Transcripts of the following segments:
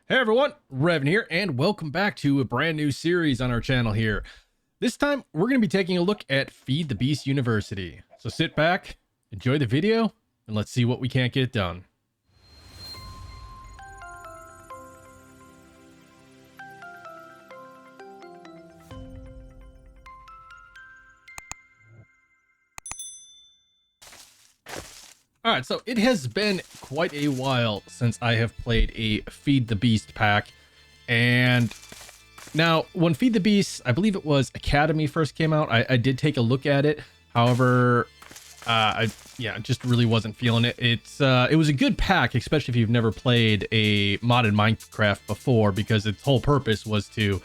Hey everyone, Revan here, and welcome back to a brand new series on our channel here. This time, we're going to be taking a look at Feed the Beast University. So sit back, enjoy the video, and let's see what we can't get done. Alright, so it has been quite a while since I have played a Feed the Beast pack, and now when Feed the Beast, I believe it was Academy, first came out, I did take a look at it. However, I just really wasn't feeling it. It was a good pack, especially if you've never played a modded Minecraft before, because its whole purpose was to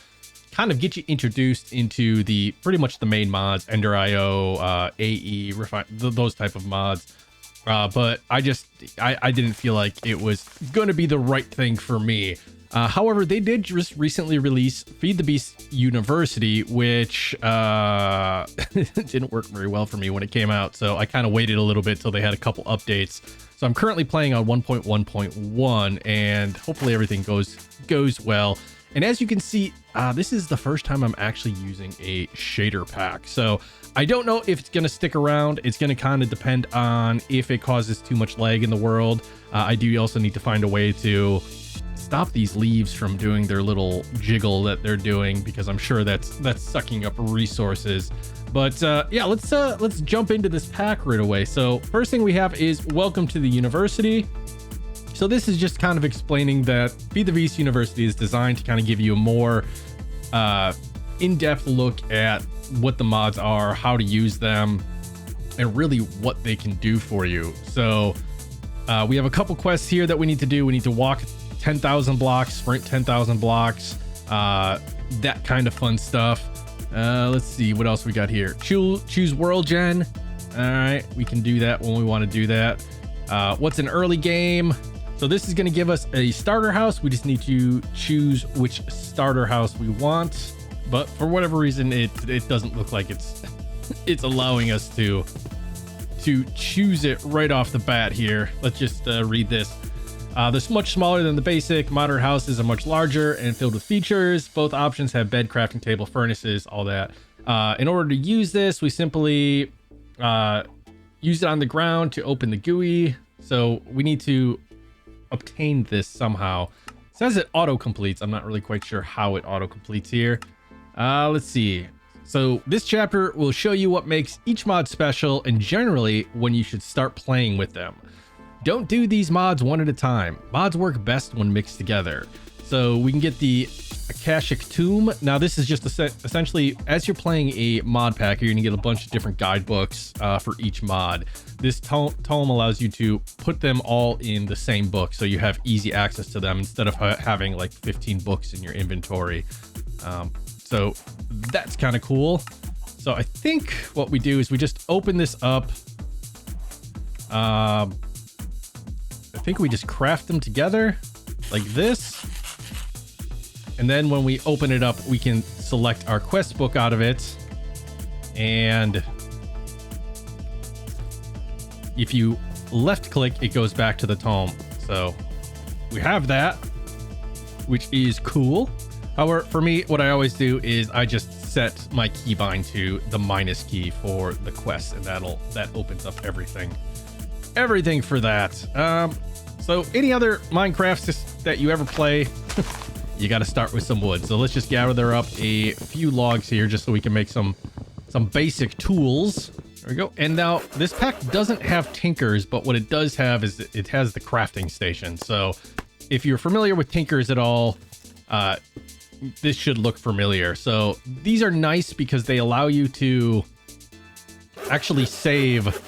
kind of get you introduced into pretty much the main mods, Ender IO, AE, those type of mods. But I didn't feel like it was going to be the right thing for me. However, they did just recently release Feed the Beast University, which didn't work very well for me when it came out. So I kind of waited a little bit till they had a couple updates. So I'm currently playing on 1.1.1, and hopefully everything goes well. And as you can see, this is the first time I'm actually using a shader pack. So I don't know if it's going to stick around. It's going to kind of depend on if it causes too much lag in the world. I do also need to find a way to stop these leaves from doing their little jiggle that they're doing, because I'm sure that's sucking up resources. But yeah, let's jump into this pack right away. So first thing we have is Welcome to the University. So this is just kind of explaining that Feed the Beast University is designed to kind of give you a more in-depth look at what the mods are, how to use them, and really what they can do for you. So we have a couple quests here that we need to do. We need to walk 10,000 blocks, sprint 10,000 blocks, that kind of fun stuff. Let's see what else we got here. Choose world gen. All right, we can do that when we want to do that. What's an early game? So this is going to give us a starter house. We just need to choose which starter house we want, but for whatever reason, it doesn't look like it's allowing us to choose it right off the bat here. Let's just read this. This is much smaller than the basic. Modern houses are much larger and filled with features. Both options have bed, crafting table, furnaces, all that. In order to use this, we simply use it on the ground to open the GUI. So we need to obtain this somehow. It says it auto completes. I'm not really quite sure how it auto completes here. Let's see. So this chapter will show you what makes each mod special, and generally when you should start playing with them. Don't do these mods one at a time. Mods work best when mixed together. So we can get the Akashic Tomb. Now this is just essentially, as you're playing a mod pack, you're gonna get a bunch of different guidebooks for each mod. This tome allows you to put them all in the same book, so you have easy access to them instead of having like 15 books in your inventory. So that's kind of cool. So I think what we do is we just open this up. I think we just craft them together like this. And then when we open it up, we can select our quest book out of it. And if you left click, it goes back to the tome. So we have that, which is cool. However, for me, what I always do is I just set my keybind to the minus key for the quest, and that opens up everything for that. So any other Minecraft that you ever play, you got to start with some wood. So let's just gather up a few logs here just so we can make some basic tools. There we go. And now this pack doesn't have tinkers, but what it does have is it has the crafting station. So if you're familiar with tinkers at all, this should look familiar. So these are nice because they allow you to actually save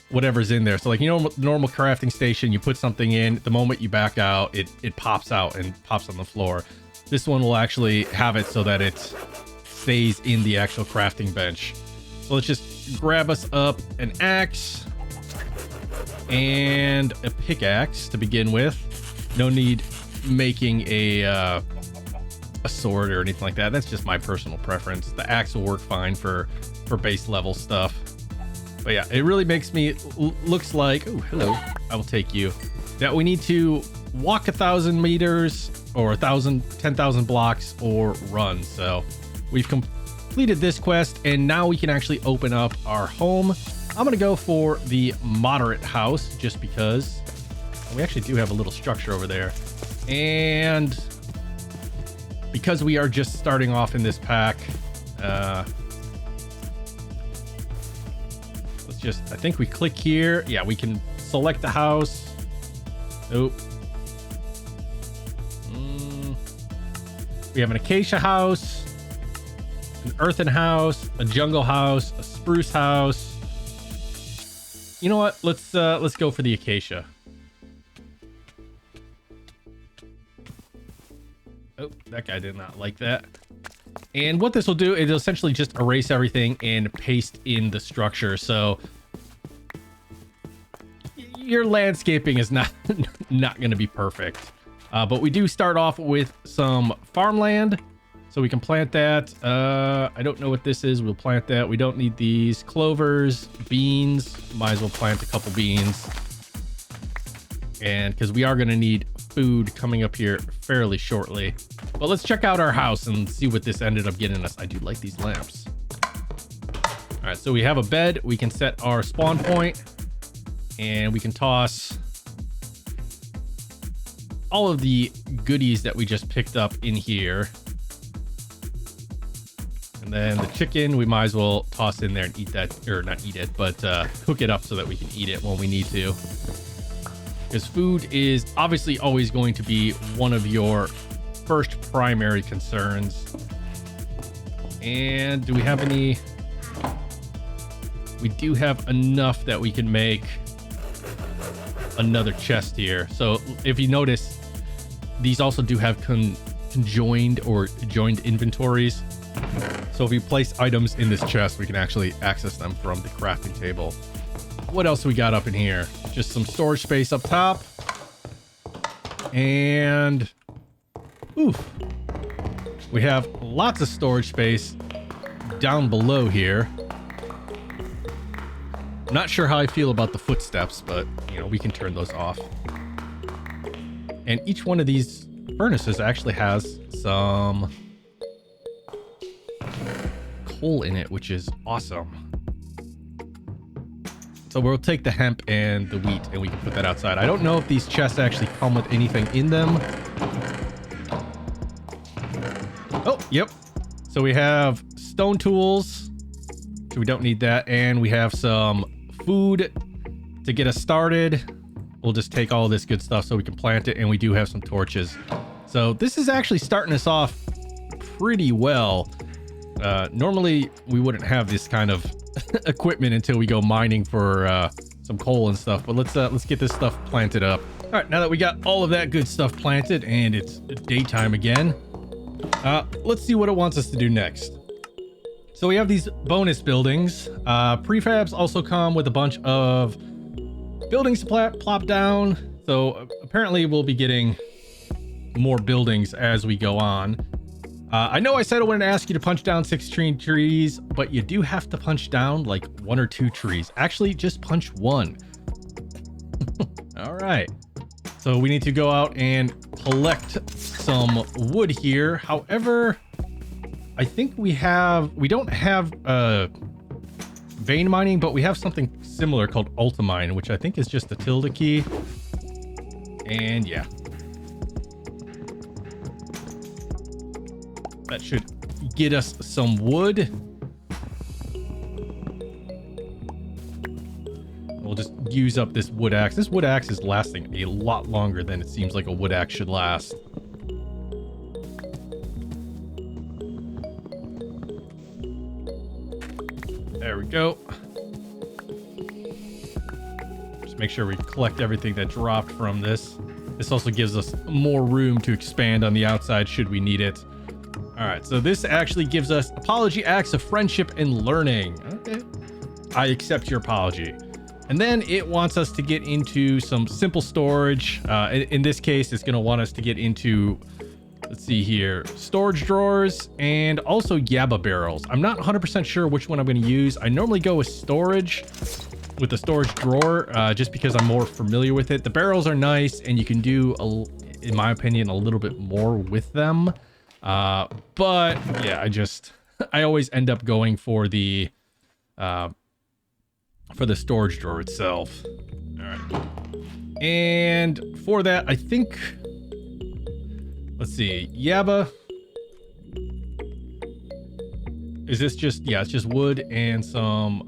whatever's in there. So like, you know, normal crafting station, you put something in, the moment you back out, it pops out and pops on the floor. This one will actually have it so that it stays in the actual crafting bench. So let's just grab us up an axe and a pickaxe to begin with. No need making a sword or anything like that. That's just my personal preference. The axe will work fine for base level stuff. But yeah, it really makes me looks like, oh, hello, I will take you. That we need to walk 1,000 meters or 10,000 blocks or run. So we've completed this quest, and now we can actually open up our home. I'm going to go for the moderate house just because we actually do have a little structure over there. And because we are just starting off in this pack, let's just, I think we click here. Yeah, we can select the house. Nope. We have an acacia house, an earthen house, a jungle house, a spruce house. You know what? Let's go for the acacia. Oh, that guy did not like that. And what this will do, it'll essentially just erase everything and paste in the structure. So your landscaping is not going to be perfect. But we do start off with some farmland, so we can plant that. I don't know what this is. We'll plant that. We don't need these clovers, beans. Might as well plant a couple beans. And because we are going to need food coming up here fairly shortly. But let's check out our house and see what this ended up getting us. I do like these lamps. All right, so we have a bed. We can set our spawn point, and we can toss all of the goodies that we just picked up in here. And then the chicken, we might as well toss in there and eat that, or not eat it, but cook it up so that we can eat it when we need to. Because food is obviously always going to be one of your first primary concerns. And do we have any? We do have enough that we can make another chest here. So if you notice, these also do have conjoined or joined inventories. So if we place items in this chest, we can actually access them from the crafting table. What else we got up in here? Just some storage space up top. And oof, we have lots of storage space down below here. I'm not sure how I feel about the footsteps, but you know, we can turn those off. And each one of these furnaces actually has some coal in it, which is awesome. So we'll take the hemp and the wheat and we can put that outside. I don't know if these chests actually come with anything in them. Oh, yep. So we have stone tools. So we don't need that. And we have some food to get us started. We'll just take all this good stuff so we can plant it, and we do have some torches. So this is actually starting us off pretty well. Normally we wouldn't have this kind of equipment until we go mining for some coal and stuff, but let's get this stuff planted up. All right, now that we got all of that good stuff planted and it's daytime again, let's see what it wants us to do next. So we have these bonus buildings. Prefabs also come with a bunch of buildings to plop down. So apparently we'll be getting more buildings as we go on. I know I said I wouldn't ask you to punch down 16 trees, but you do have to punch down like 1 or 2 trees. Actually, just punch 1. All right. So we need to go out and collect some wood here. However, I think we don't have vein mining, but we have something similar called Ultimine, which I think is just the tilde key. And yeah, that should get us some wood. We'll just use up this wood axe. This wood axe is lasting a lot longer than it seems like a wood axe should last. There we go. Just make sure we collect everything that dropped from this. This also gives us more room to expand on the outside should we need it. All right, so this actually gives us apology, acts of friendship and learning. Okay, I accept your apology. And then it wants us to get into some simple storage. In this case, it's going to want us to get into, let's see here, storage drawers and also Yabba barrels. I'm not 100% sure which one I'm going to use. I normally go with storage, with the storage drawer, just because I'm more familiar with it. The barrels are nice, and you can do in my opinion, a little bit more with them. But yeah, I always end up going for the storage drawer itself. All right. And for that, I think, let's see, Yaba. Is this just, yeah, it's just wood and some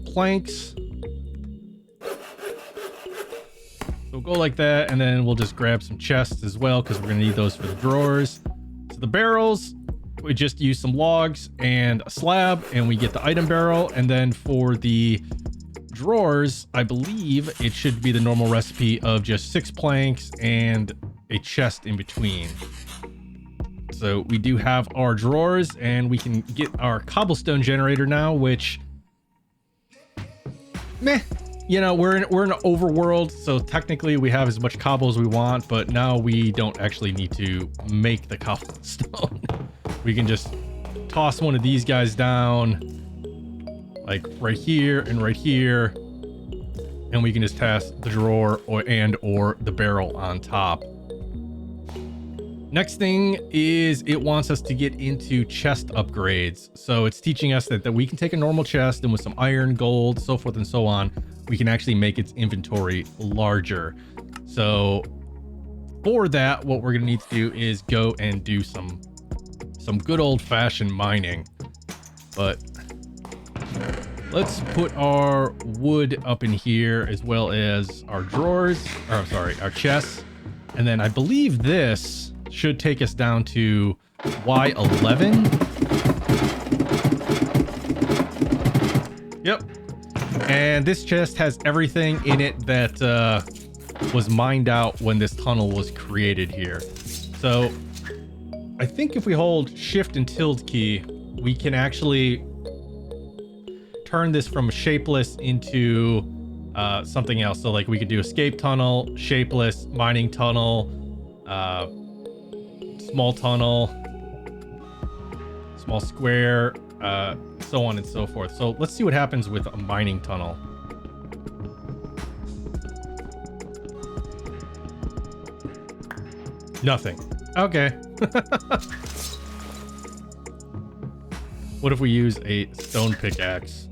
planks. So we'll go like that, and then we'll just grab some chests as well, because we're gonna need those for the drawers. So the barrels, we just use some logs and a slab, and we get the item barrel. And then for the drawers, I believe it should be the normal recipe of just 6 planks and a chest in between. So we do have our drawers, and we can get our cobblestone generator now, which, meh, you know, we're in an overworld, so technically we have as much cobble as we want, but now we don't actually need to make the cobblestone. We can just toss one of these guys down, like right here and right here, and we can just toss the drawer or the barrel on top. Next thing is it wants us to get into chest upgrades. So it's teaching us that we can take a normal chest, and with some iron, gold, so forth and so on, we can actually make its inventory larger. So for that, what we're gonna need to do is go and do some good old-fashioned mining. But let's put our wood up in here, as well as our drawers, or sorry, our chests. And then I believe this should take us down to Y11. Yep. And this chest has everything in it that was mined out when this tunnel was created here. So I think if we hold shift and tilde key, we can actually turn this from shapeless into something else. So like we could do escape tunnel, shapeless, mining tunnel, small tunnel, small square, so on and so forth. So let's see what happens with a mining tunnel. Nothing. Okay. What if we use a stone pickaxe?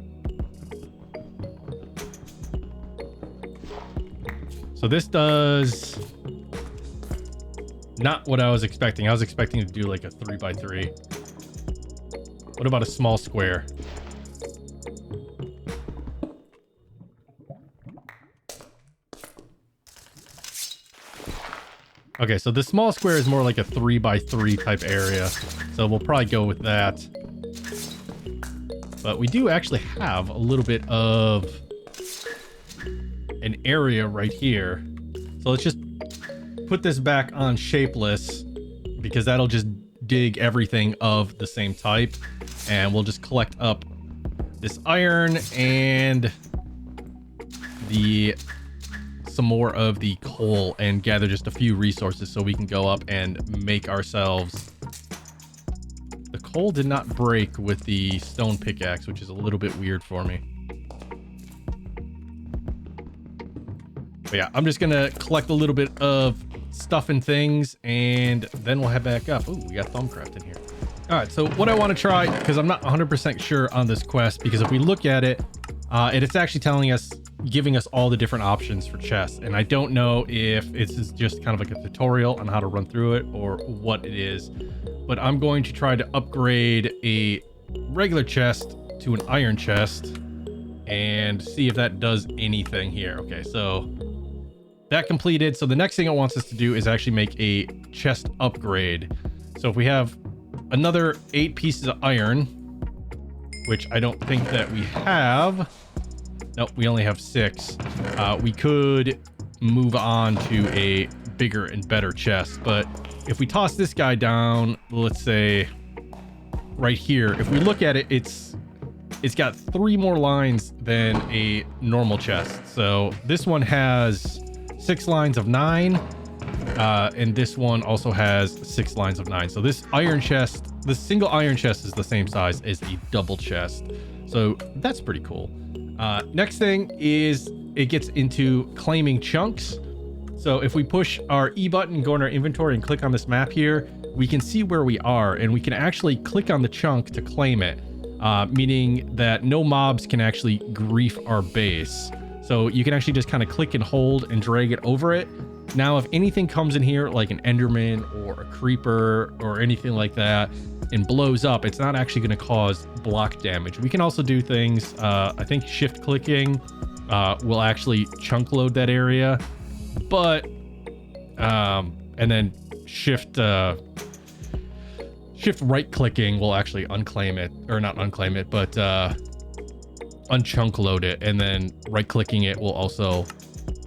So this does not what I was expecting. I was expecting to do like a 3x3. What about a small square? Okay, so the small square is more like a 3x3 type area. So we'll probably go with that. But we do actually have a little bit of an area right here. So let's just put this back on shapeless, because that'll just dig everything of the same type. And we'll just collect up this iron and some more of the coal, and gather just a few resources so we can go up and make ourselves. The coal did not break with the stone pickaxe, which is a little bit weird for me. But yeah, I'm just gonna collect a little bit of stuff and things, and then we'll head back up. Ooh, we got Thumbcraft in here. All right, so what I want to try, because I'm not 100% sure on this quest, because if we look at it, it's actually telling us, giving us all the different options for chests, and I don't know if it's just kind of like a tutorial on how to run through it or what it is. But I'm going to try to upgrade a regular chest to an iron chest and see if that does anything here. Okay, so that completed. So the next thing it wants us to do is actually make a chest upgrade. So if we have another 8 pieces of iron, which I don't think that we have. Nope, we only have 6. We could move on to a bigger and better chest. But if we toss this guy down, let's say right here, if we look at it, it's got 3 more lines than a normal chest. So this one has 6 lines of 9, and this one also has 6 lines of 9. So this iron chest, the single iron chest, is the same size as a double chest. So that's pretty cool. Next thing is it gets into claiming chunks. So if we push our E button, go in our inventory and click on this map here, we can see where we are, and we can actually click on the chunk to claim it, meaning that no mobs can actually grief our base. So you can actually just kind of click and hold and drag it over it. Now, if anything comes in here, like an Enderman or a Creeper or anything like that, and blows up, it's not actually going to cause block damage. We can also do things, I think shift clicking will actually chunk load that area, but, and then shift right clicking will actually unclaim it, or not unclaim it, but unchunk load it, and then right clicking it will also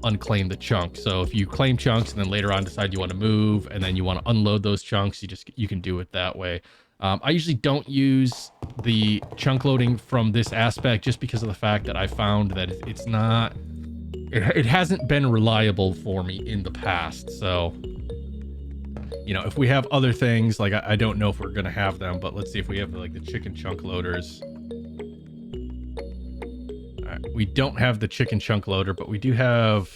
unclaim the chunk. So if you claim chunks and then later on decide you want to move and then you want to unload those chunks, you can do it that way. I usually don't use the chunk loading from this aspect just because of the fact that I found that it's not, it hasn't been reliable for me in the past. So, you know, if we have other things, like I don't know if we're going to have them, but let's see if we have like the chicken chunk loaders. All right, we don't have the chicken chunk loader, but we do have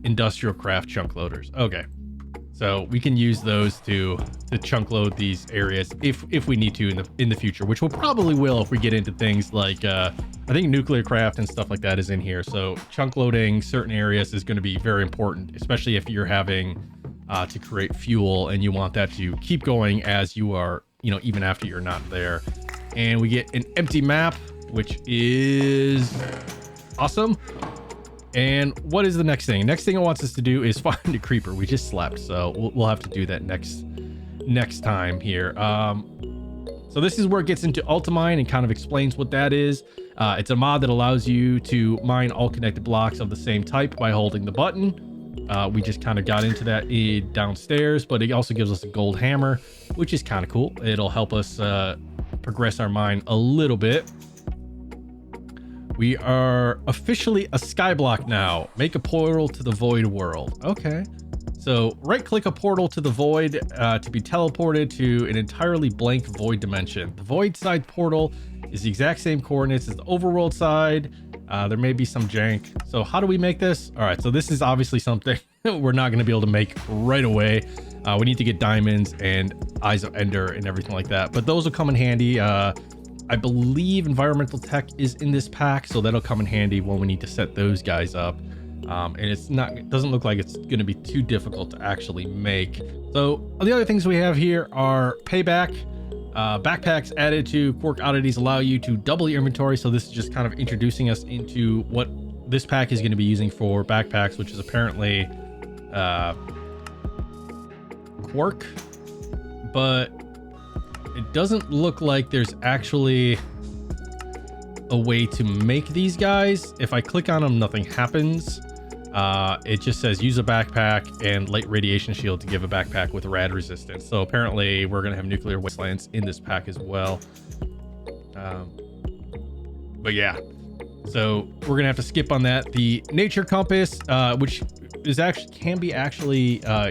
industrial craft chunk loaders. Okay, so we can use those to chunk load these areas if we need to in the future, which we'll probably will if we get into things like I think nuclear craft and stuff like that is in here. So chunk loading certain areas is going to be very important, especially if you're having to create fuel and you want that to keep going as you are, you know, even after you're not there. And we get an empty map, which is awesome. And what is the next thing? Next thing it wants us to do is find a creeper. We just slept, so we'll have to do that next time here. So this is where it gets into Ultimine and kind of explains what that is. It's a mod that allows you to mine all connected blocks of the same type by holding the button. We just kind of got into that downstairs, but it also gives us a gold hammer, which is kind of cool. It'll help us progress our mine a little bit. We are officially a skyblock now. Make a portal to the void world. Okay. So right click a portal to the void to be teleported to an entirely blank void dimension. The void side portal is the exact same coordinates as the overworld side. There may be some jank. So how do we make this? All right. So this is obviously something we're not going to be able to make right away. We need to get diamonds and eyes of ender and everything like that, but those will come in handy. I believe environmental tech is in this pack, so that'll come in handy when we need to set those guys up. And it doesn't look like it's going to be too difficult to actually make. So the other things we have here are payback. Backpacks added to Quirk Oddities allow you to double your inventory. So this is just kind of introducing us into what this pack is going to be using for backpacks, which is apparently Quirk, but it doesn't look like there's actually a way to make these guys. If I click on them, nothing happens. It just says use a backpack and light radiation shield to give a backpack with rad resistance. So apparently we're going to have nuclear wastelands in this pack as well. But yeah, so we're going to have to skip on that. The nature compass, which is can be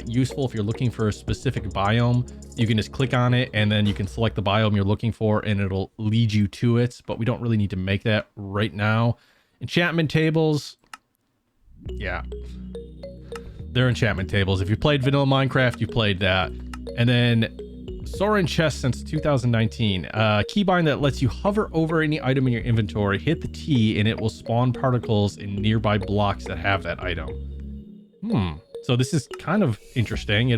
useful if you're looking for a specific biome. You can just click on it and then you can select the biome you're looking for and it'll lead you to it, but we don't really need to make that right now. Enchantment tables. Yeah, they're enchantment tables. If you played vanilla Minecraft, you played that. And then Soren chest since 2019. Keybind that lets you hover over any item in your inventory, hit the T, and it will spawn particles in nearby blocks that have that item. So this is kind of interesting.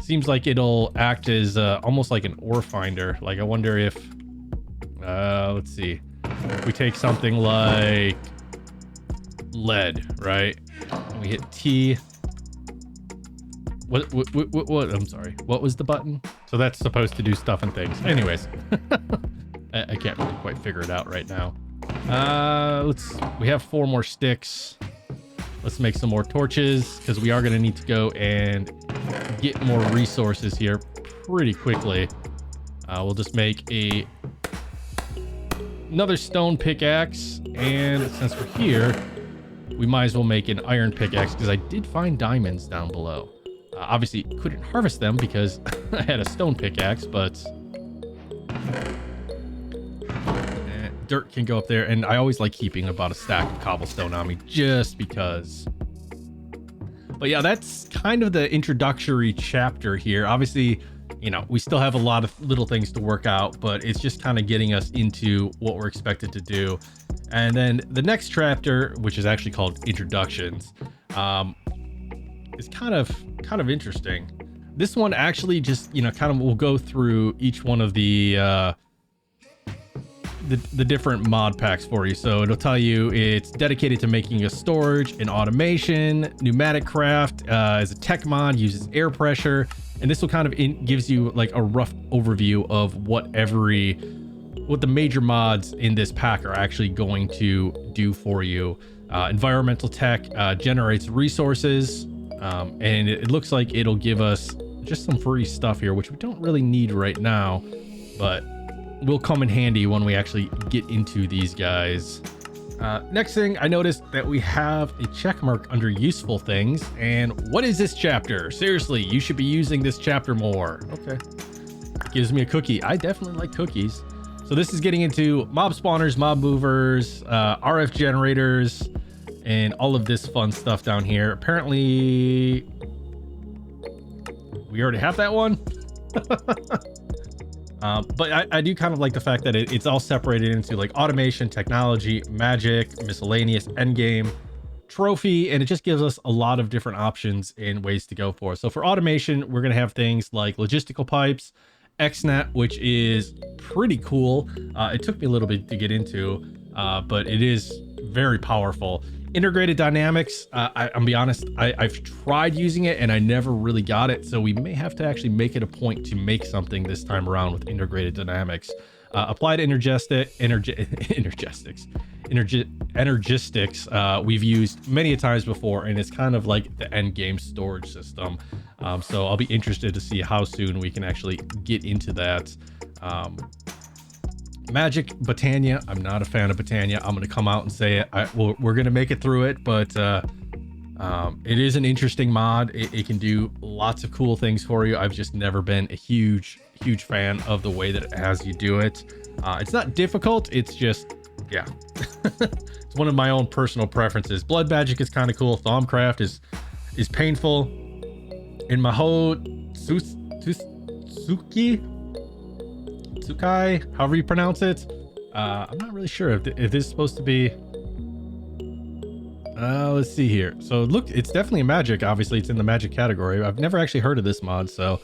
Seems like it'll act as almost like an ore finder. Like I wonder if, let's see, if we take something like lead, right? And we hit T. What? I'm sorry. What was the button? So that's supposed to do stuff and things. Anyways, I can't really quite figure it out right now. We have 4 more sticks. Let's make some more torches because we are going to need to go and get more resources here pretty quickly. We'll just make another stone pickaxe, and since we're here, we might as well make an iron pickaxe because I did find diamonds down below. Obviously couldn't harvest them because I had a stone pickaxe, but dirt can go up there, and I always like keeping about a stack of cobblestone on me just because. But yeah, that's kind of the introductory chapter here. Obviously, you know, we still have a lot of little things to work out, but it's just kind of getting us into what we're expected to do. And then the next chapter, which is actually called Introductions, is kind of interesting. This one actually just, you know, kind of will go through each one of the different mod packs for you. So it'll tell you it's dedicated to making a storage and automation. Pneumatic craft is a tech mod, uses air pressure, and this will kind of gives you like a rough overview of what the major mods in this pack are actually going to do for you. Environmental tech generates resources, and it looks like it'll give us just some free stuff here, which we don't really need right now, but will come in handy when we actually get into these guys. Next thing, I noticed that we have a check mark under useful things. And what is this chapter? Seriously, you should be using this chapter more. Okay. Gives me a cookie. I definitely like cookies. So this is getting into mob spawners, mob movers, RF generators, and all of this fun stuff down here. Apparently, we already have that one. But I do kind of like the fact that it's all separated into like automation, technology, magic, miscellaneous, endgame, trophy, and it just gives us a lot of different options and ways to go for. So for automation, we're going to have things like logistical pipes, XNet, which is pretty cool. It took me a little bit to get into, but it is very powerful. Integrated dynamics, I'll be honest, I've tried using it and I never really got it, so we may have to actually make it a point to make something this time around with integrated dynamics. Applied energistics, we've used many a times before, and it's kind of like the end game storage system. So I'll be interested to see how soon we can actually get into that. Magic Botania, I'm not a fan of Botania. I'm going to come out and say it. We're going to make it through it, but it is an interesting mod. It can do lots of cool things for you. I've just never been a huge fan of the way that it has you do it. It's not difficult. It's just, yeah. It's one of my own personal preferences. Blood magic is kind of cool. Thaumcraft is painful. In Maho Tsukai, however you pronounce it. I'm not really sure if this is supposed to be. Let's see here. So look, it's definitely a magic. Obviously, it's in the magic category. I've never actually heard of this mod, so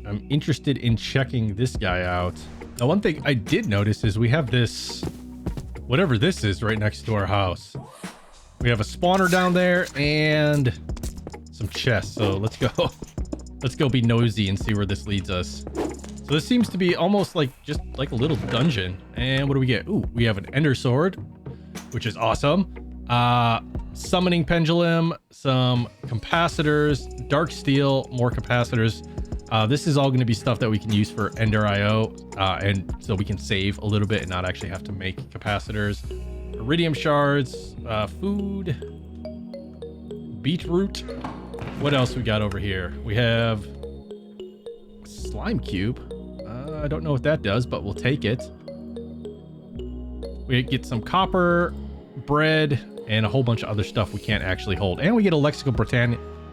I'm interested in checking this guy out. Now, one thing I did notice is we have this, whatever this is, right next to our house. We have a spawner down there and some chests. So let's go. Let's go be nosy and see where this leads us. So this seems to be almost like just like a little dungeon. And what do we get? Ooh, we have an ender sword, which is awesome. Summoning pendulum, some capacitors, dark steel, more capacitors. This is all going to be stuff that we can use for Ender IO, and so we can save a little bit and not actually have to make capacitors. Iridium shards, food, beetroot. What else we got over here? We have slime cube. I don't know what that does, but we'll take it. We get some copper, bread, and a whole bunch of other stuff we can't actually hold. And we get a Lexical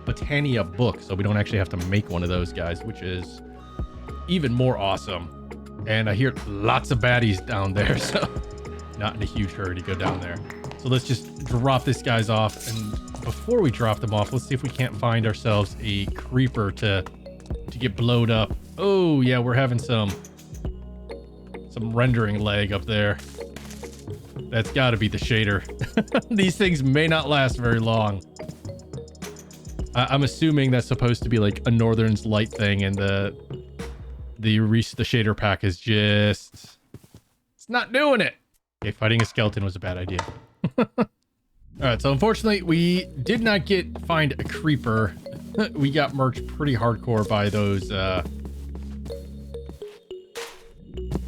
Botania book, so we don't actually have to make one of those guys, which is even more awesome. And I hear lots of baddies down there, so not in a huge hurry to go down there. So let's just drop these guys off. And before we drop them off, let's see if we can't find ourselves a creeper to get blowed up. Oh yeah, we're having some rendering lag up there. That's got to be the shader. These things may not last very long. I'm assuming that's supposed to be like a Northern's Light thing, and the shader pack is just, it's not doing it. Okay, fighting a skeleton was a bad idea. All right, so unfortunately we did not find a creeper. We got murked pretty hardcore by those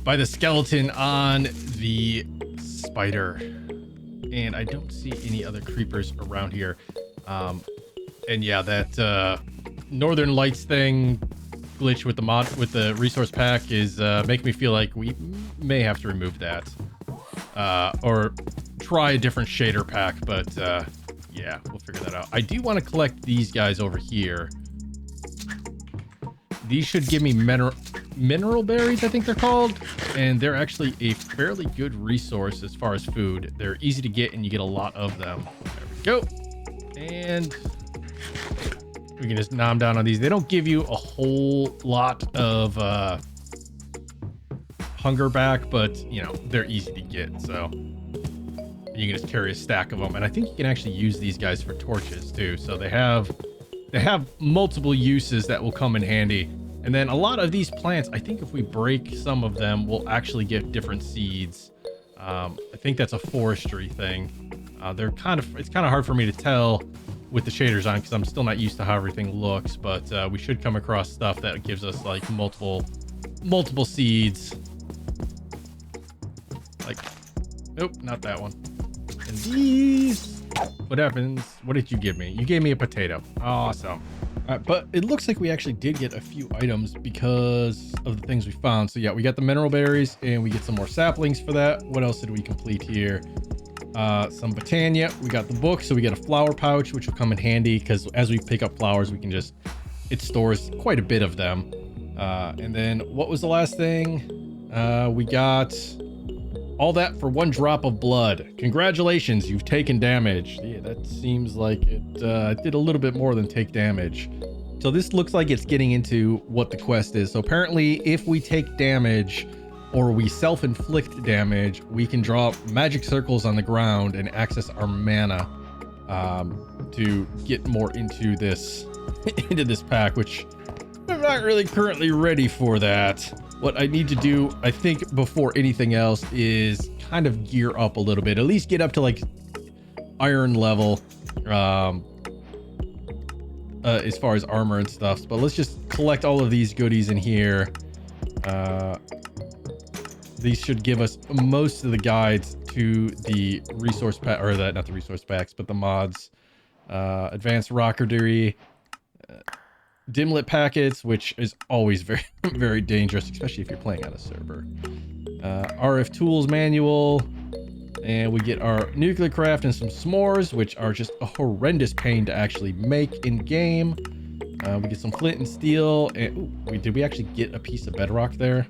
by the skeleton on the spider, and I don't see any other creepers around here. And yeah, that Northern Lights thing glitch with the resource pack is making me feel like we may have to remove that. or try a different shader pack, but yeah, we'll figure that out. I do want to collect these guys over here. These should give me mineral berries, I think they're called, and they're actually a fairly good resource as far as food. They're easy to get and you get a lot of them. There we go. And we can just nom down on these. They don't give you a whole lot of hunger back, but you know, they're easy to get, so you can just carry a stack of them. And I think you can actually use these guys for torches too, so they have multiple uses that will come in handy. And then a lot of these plants, I think if we break some of them, we'll actually get different seeds. I think that's a forestry thing. It's kind of hard for me to tell with the shaders on because I'm still not used to how everything looks, but we should come across stuff that gives us like multiple seeds. Like, nope, not that one. And these, what happens? What did you give me? You gave me a potato. Awesome. All right, but it looks like we actually did get a few items because of the things we found. So yeah, we got the mineral berries and we get some more saplings for that. What else did we complete here? Some botania. We got the book, so we get a flower pouch, which will come in handy because as we pick up flowers, we can just, it stores quite a bit of them. And then what was the last thing? We got all that for 1 drop of blood. Congratulations, you've taken damage. Yeah, that seems like it did a little bit more than take damage. So this looks like it's getting into what the quest is. So apparently if we take damage or we self-inflict damage, we can draw magic circles on the ground and access our mana to get more into this into this pack, which I'm not really currently ready for that. What I need to do, I think, before anything else is kind of gear up a little bit, at least get up to like iron level as far as armor and stuff. But let's just collect all of these goodies in here. These should give us most of the guides to the resource pack, or not the resource packs, but the mods. Advanced rockery, dimlit packets, which is always very, very dangerous, especially if you're playing on a server. RF tools manual, and we get our nuclear craft and some s'mores, which are just a horrendous pain to actually make in game. We get some flint and steel, and did we actually get a piece of bedrock there?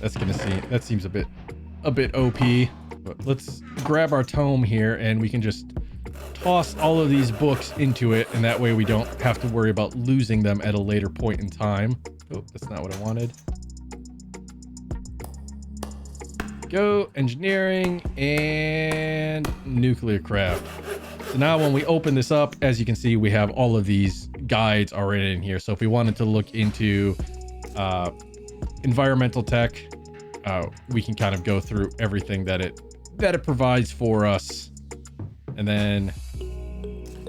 That seems a bit OP. But let's grab our tome here, and we can just toss all of these books into it, and that way we don't have to worry about losing them at a later point in time. Oh, that's not what I wanted. Go engineering and nuclear craft. So now when we open this up, as you can see, we have all of these guides already in here. So if we wanted to look into environmental tech, we can kind of go through everything that it provides for us, and then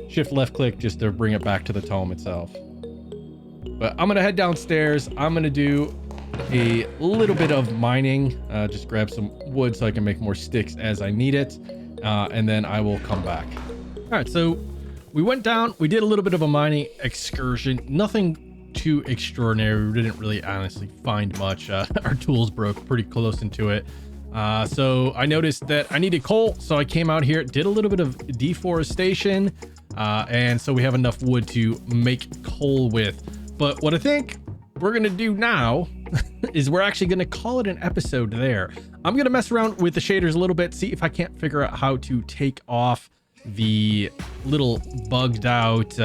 shift left click just to bring it back to the tome itself. But I'm gonna head downstairs. I'm gonna do a little bit of mining, just grab some wood so I can make more sticks as I need it, and then I will come back. All right, so we went down, we did a little bit of a mining excursion, nothing too extraordinary. We didn't really honestly find much. Our tools broke pretty close into it. So I noticed that I needed coal, so I came out here, did a little bit of deforestation, and so we have enough wood to make coal with. But what I think we're gonna do now is we're actually gonna call it an episode there. I'm gonna mess around with the shaders a little bit, see if I can't figure out how to take off the little bugged out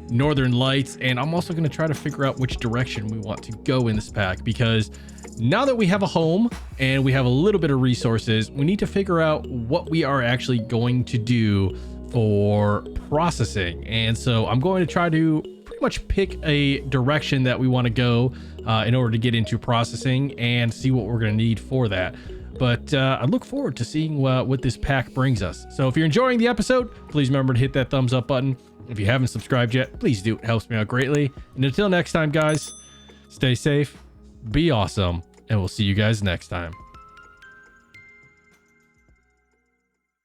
northern lights, and I'm also going to try to figure out which direction we want to go in this pack, because now that we have a home and we have a little bit of resources, we need to figure out what we are actually going to do for processing. And so I'm going to try to pretty much pick a direction that we want to go in order to get into processing and see what we're going to need for that. But I look forward to seeing what this pack brings us. So if you're enjoying the episode, please remember to hit that thumbs up button. If you haven't subscribed yet, please do. It helps me out greatly. And until next time, guys, stay safe, be awesome, and we'll see you guys next time.